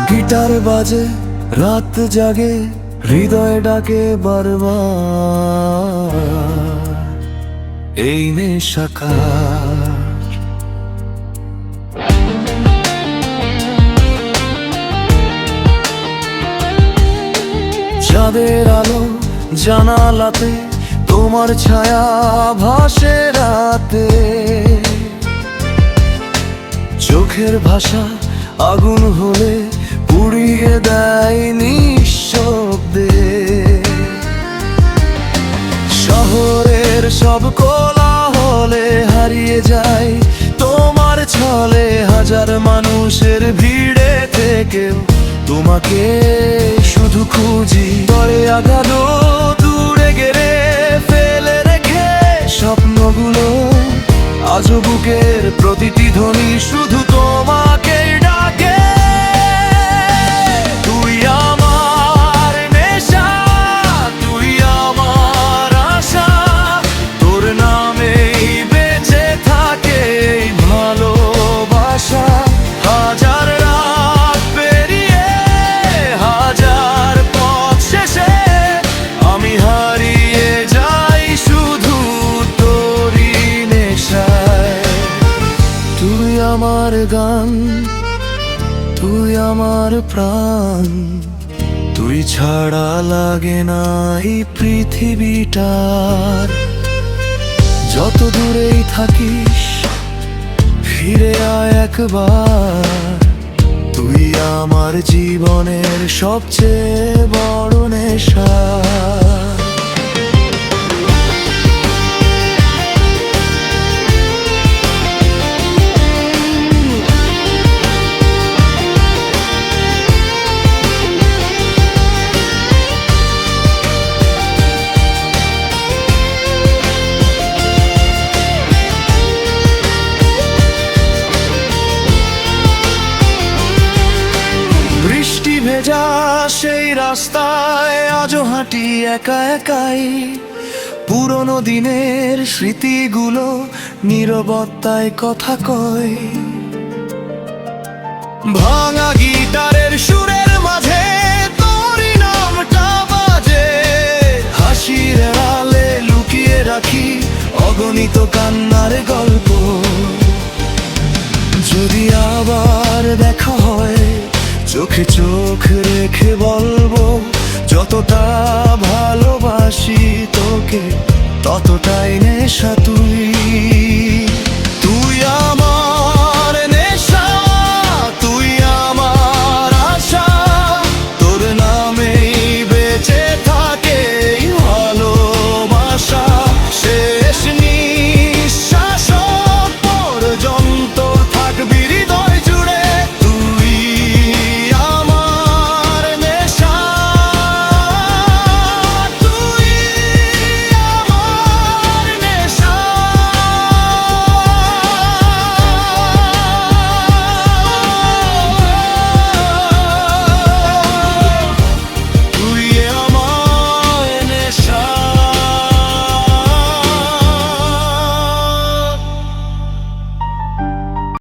Guitar বাজে, রাত জাগে, হৃদয় ডাকে বারবার, এই নেশাকার। চাঁদের আলো জানালাতে, তোমার ছায়া ভাসে রাতে, চোখের ভাষা আগুন হলে পুড়িয়ে দেয় নিঃশব্দে। শহরের সব কোলাহলে হারিয়ে যায় তোমার ছলে, হাজার মানুষের ভিড়ে থেকেও তোমাকে শুধু খুঁজি। তরে আগালো দূরে গেলে ফেলে রেখে স্বপ্নগুলো, আজও বুকের প্রতিটি ধ্বনি শুধু তোমাকে ডাকে। তুই আমার নেশা, তুই আমার আশা, তোর নামেই বেঁচে থাকে এই ভালোবাসা। হাজার রাত পেরিয়ে, হাজার পথ শেষে আমি হারিয়ে যাই শুধু তোরই নেশায়। তুই আমার গান, তুই আমার প্রাণ, তুই ছাড়া লাগে না এই পৃথিবীটার। যত দূরেই থাকিস ফিরে আয় একবার, তুই আমার জীবনের সবচেয়ে বড় নেশা। বৃষ্টি ভেজা সেই রাস্তায় আজও হাঁটি একা একাই, পুরনো দিনের স্মৃতিগুলো নীরবতায় কথা কয়। ভাঙা গিটারের সুরের মাঝে তোরই নামটা বাজে, হাসির আড়ালে লুকিয়ে রাখি অগণিত কান্নার গল্প। যদি আবার দেখা হয় চোখে চোখ রেখে বলবো, যতটা ভালোবাসি তোকে ততটাই নেশা তুই।